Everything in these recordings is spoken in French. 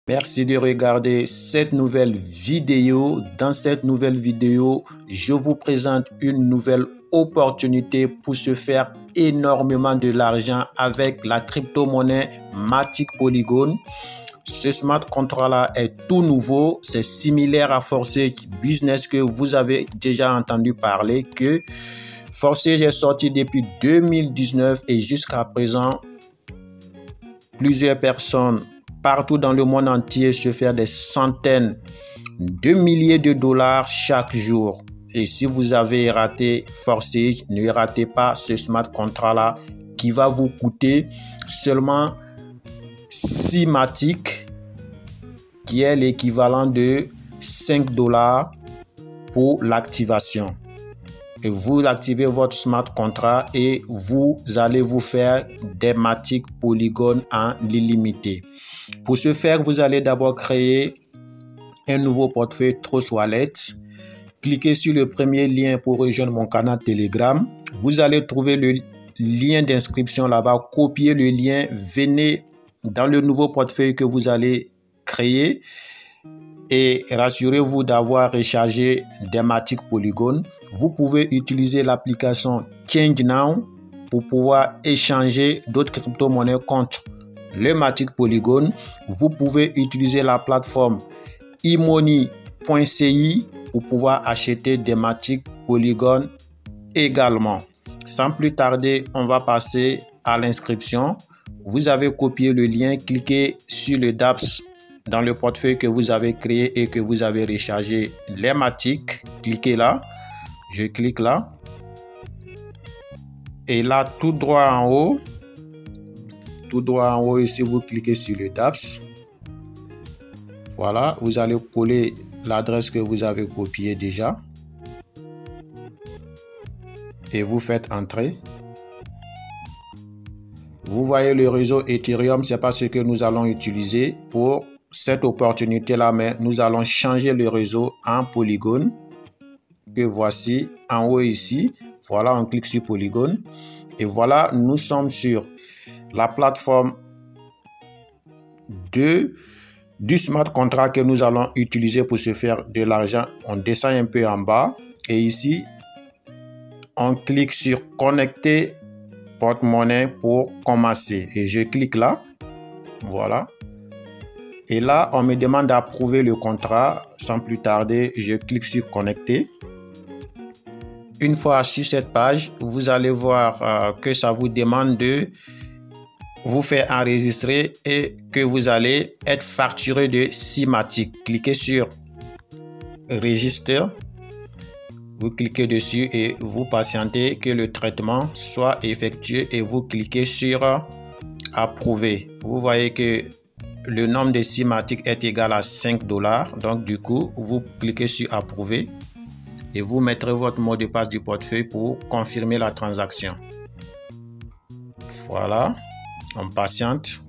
Merci de regarder cette nouvelle vidéo. Dans cette nouvelle vidéo, je vous présente une nouvelle opportunité pour se faire énormément de l'argent avec la crypto-monnaie Matic Polygon. Ce smart contract-là est tout nouveau. C'est similaire à Forsage Business que vous avez déjà entendu parler. Que Forsage est sorti depuis 2019 et jusqu'à présent, plusieurs personnes partout dans le monde entier se font des centaines de milliers de dollars chaque jour. Et si vous avez raté Forsage, ne ratez pas ce smart contract-là qui va vous coûter seulement 6 Matic, qui est l'équivalent de 5 dollars pour l'activation. Et vous activez votre smart contract et vous allez vous faire des Matic Polygon en illimité. Pour ce faire, vous allez d'abord créer un nouveau portefeuille Trust Wallet. Cliquez sur le premier lien pour rejoindre mon canal Telegram. Vous allez trouver le lien d'inscription là-bas. Copiez le lien, venez dans le nouveau portefeuille que vous allez créer et rassurez-vous d'avoir rechargé des Matic Polygon. Vous pouvez utiliser l'application Change Now pour pouvoir échanger d'autres crypto-monnaies contre le Matic Polygon. Vous pouvez utiliser la plateforme eMoney.ci pour pouvoir acheter des Matic Polygon également. Sans plus tarder, on va passer à l'inscription. Vous avez copié le lien, cliquez sur le dApps dans le portefeuille que vous avez créé et que vous avez rechargé les Matic. Cliquez là. Je clique là. Et là, tout droit en haut, ici, vous cliquez sur le dApps. Voilà, vous allez coller l'adresse que vous avez copiée déjà. Et vous faites entrer. Vous voyez le réseau Ethereum, c'est pas ce que nous allons utiliser pour cette opportunité-là, mais nous allons changer le réseau en Polygon. Que voici en haut ici. Voilà, on clique sur Polygon. Et voilà, nous sommes sur la plateforme du smart contract que nous allons utiliser pour se faire de l'argent. On descend un peu en bas. Et ici, on clique sur connecter porte-monnaie pour commencer. Et je clique là. Voilà. Et là, on me demande d'approuver le contrat. Sans plus tarder, je clique sur connecter. Une fois sur cette page, vous allez voir que ça vous demande de vous faire enregistrer et que vous allez être facturé de 6 Matic. Cliquez sur Register. Vous cliquez dessus et vous patientez que le traitement soit effectué et vous cliquez sur Approuver. Vous voyez que le nombre de 6 Matic est égal à 5 dollars. Donc du coup, vous cliquez sur Approuver. Et vous mettrez votre mot de passe du portefeuille pour confirmer la transaction. Voilà, on patiente.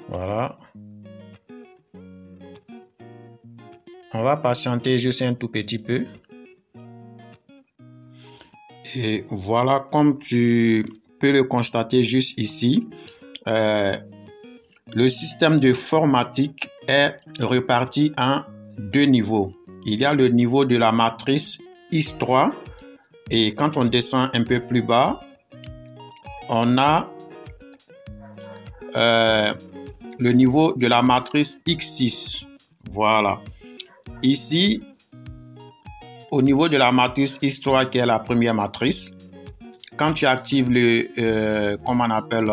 Voilà. On va patienter juste un tout petit peu. Et voilà, comme tu peux le constater juste ici, le système de Matic est reparti en 2 niveaux. Il y a le niveau de la matrice X3 et quand on descend un peu plus bas, on a le niveau de la matrice X6. Voilà. Ici, au niveau de la matrice X3 qui est la première matrice, quand tu actives le, comment on appelle,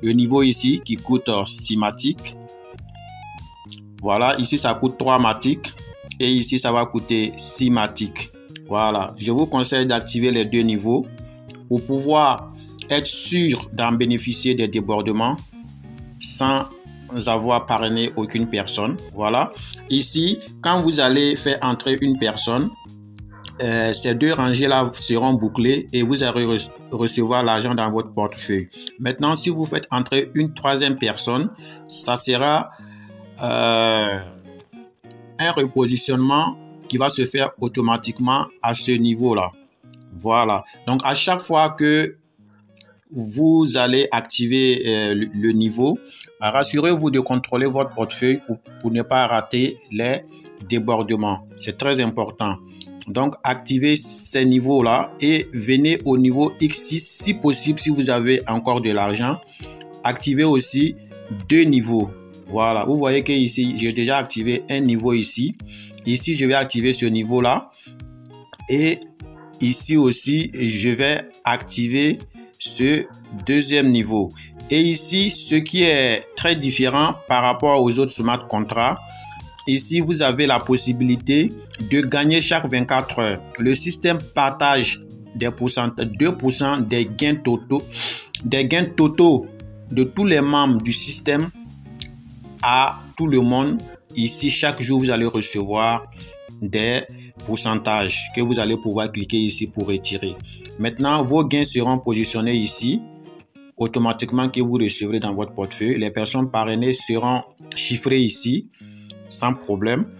le niveau ici qui coûte 6 Matic. Voilà, ici ça coûte 3 Matic et ici ça va coûter 6 Matic. Voilà, je vous conseille d'activer les 2 niveaux pour pouvoir être sûr d'en bénéficier des débordements sans avoir parrainé aucune personne. Voilà, ici quand vous allez faire entrer une personne, ces 2 rangées là seront bouclées et vous allez recevoir l'argent dans votre portefeuille. Maintenant, si vous faites entrer une 3e personne, ça sera un repositionnement qui va se faire automatiquement à ce niveau là. Voilà. Donc, à chaque fois que vous allez activer le niveau, rassurez-vous de contrôler votre portefeuille pour ne pas rater les débordements. C'est très important. Donc, activez ces niveaux-là et venez au niveau X6 si possible, si vous avez encore de l'argent. Activez aussi 2 niveaux. Voilà, vous voyez que ici, j'ai déjà activé un niveau ici. Ici, je vais activer ce niveau-là. Et ici aussi, je vais activer ce deuxième niveau. Et ici, ce qui est très différent par rapport aux autres smart contracts, ici, vous avez la possibilité de gagner chaque 24 heures. Le système partage des 2% des gains totaux de tous les membres du système à tout le monde. Ici, chaque jour, vous allez recevoir des pourcentages que vous allez pouvoir cliquer ici pour retirer. Maintenant, vos gains seront positionnés ici, automatiquement que vous recevrez dans votre portefeuille. Les personnes parrainées seront chiffrées ici, sans problème.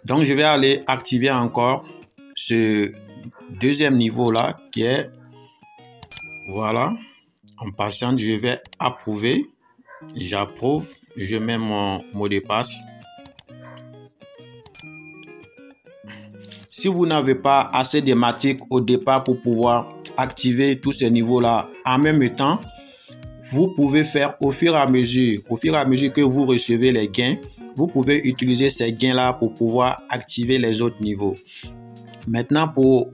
Donc, je vais aller activer encore ce deuxième niveau-là qui est, voilà, en passant, je vais approuver. J'approuve, je mets mon mot de passe. Si vous n'avez pas assez de matic au départ pour pouvoir activer tous ces niveaux-là en même temps, vous pouvez faire au fur et à mesure que vous recevez les gains, vous pouvez utiliser ces gains-là pour pouvoir activer les autres niveaux. Maintenant, pour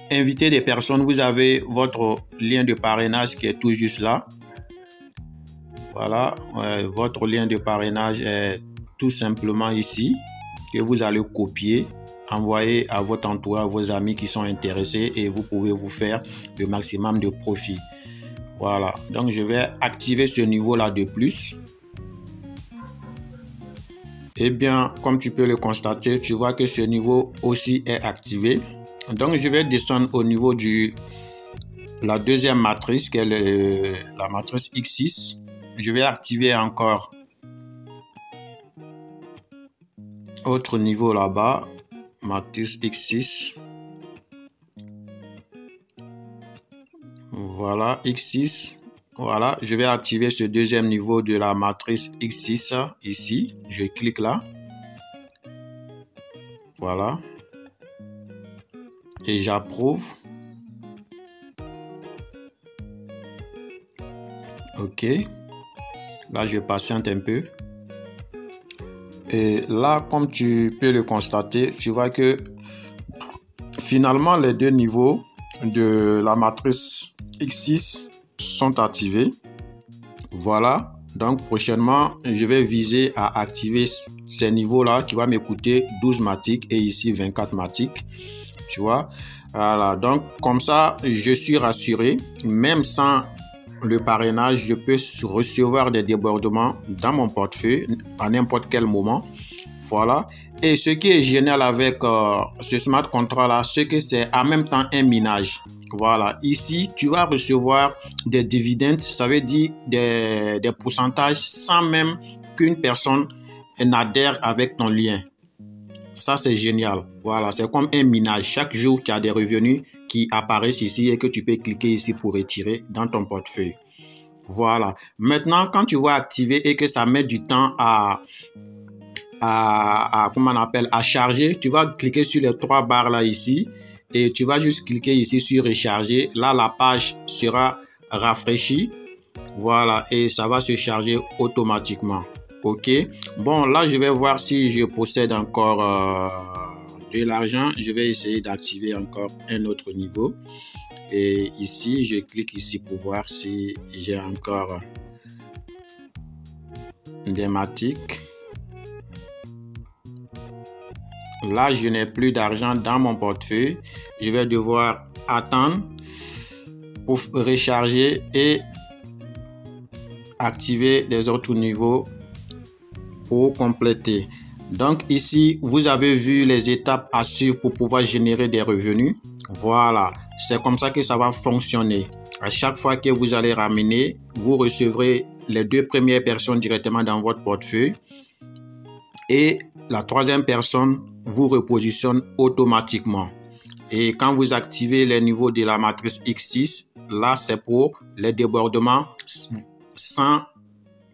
inviter des personnes, vous avez votre lien de parrainage qui est tout juste là. Voilà, votre lien de parrainage est tout simplement ici, que vous allez copier, envoyer à votre entourage, à vos amis qui sont intéressés et vous pouvez vous faire le maximum de profit. Voilà, donc je vais activer ce niveau-là de plus. Eh bien, comme tu peux le constater, tu vois que ce niveau aussi est activé. Donc, je vais descendre au niveau de la deuxième matrice, qui est la matrice X6. Je vais activer encore autre niveau là-bas, matrice X6. Voilà, X6. Voilà, je vais activer ce deuxième niveau de la matrice X6 ici. Je clique là. Voilà. Et j'approuve. OK. Là, je patiente un peu. Et là, comme tu peux le constater, tu vois que finalement, les deux niveaux de la matrice X6 sont activés. Voilà. Donc, prochainement, je vais viser à activer ces niveaux-là qui va me coûter 12 matic et ici 24 matic. Tu vois. Voilà. Donc, comme ça, je suis rassuré. Même sans le parrainage, je peux recevoir des débordements dans mon portefeuille à n'importe quel moment. Voilà. Et ce qui est génial avec ce smart contract là, c'est que c'est en même temps un minage. Voilà. Ici, tu vas recevoir des dividendes, ça veut dire des pourcentages sans même qu'une personne n'adhère avec ton lien. Ça, c'est génial. Voilà, c'est comme un minage. Chaque jour, tu as des revenus qui apparaissent ici et que tu peux cliquer ici pour retirer dans ton portefeuille. Voilà. Maintenant, quand tu vas activer et que ça met du temps à charger, tu vas cliquer sur les 3 barres là ici et tu vas juste cliquer ici sur recharger. Là, la page sera rafraîchie. Voilà, et ça va se charger automatiquement. OK. Bon, là, je vais voir si je possède encore de l'argent. Je vais essayer d'activer encore un autre niveau. Et ici, je clique ici pour voir si j'ai encore des matic. Là, je n'ai plus d'argent dans mon portefeuille. Je vais devoir attendre pour recharger et activer des autres niveaux pour compléter. Donc ici, vous avez vu les étapes à suivre pour pouvoir générer des revenus. Voilà, c'est comme ça que ça va fonctionner. À chaque fois que vous allez ramener, vous recevrez les 2 premières personnes directement dans votre portefeuille. Et la 3e personne vous repositionne automatiquement. Et quand vous activez les niveaux de la matrice X6, là, c'est pour les débordements sans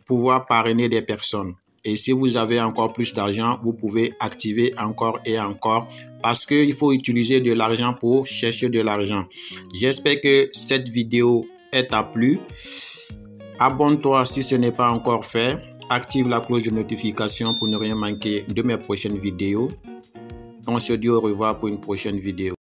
pouvoir parrainer des personnes. Et si vous avez encore plus d'argent, vous pouvez activer encore et encore parce qu'il faut utiliser de l'argent pour chercher de l'argent. J'espère que cette vidéo t'a plu. Abonne-toi si ce n'est pas encore fait. Active la cloche de notification pour ne rien manquer de mes prochaines vidéos. On se dit au revoir pour une prochaine vidéo.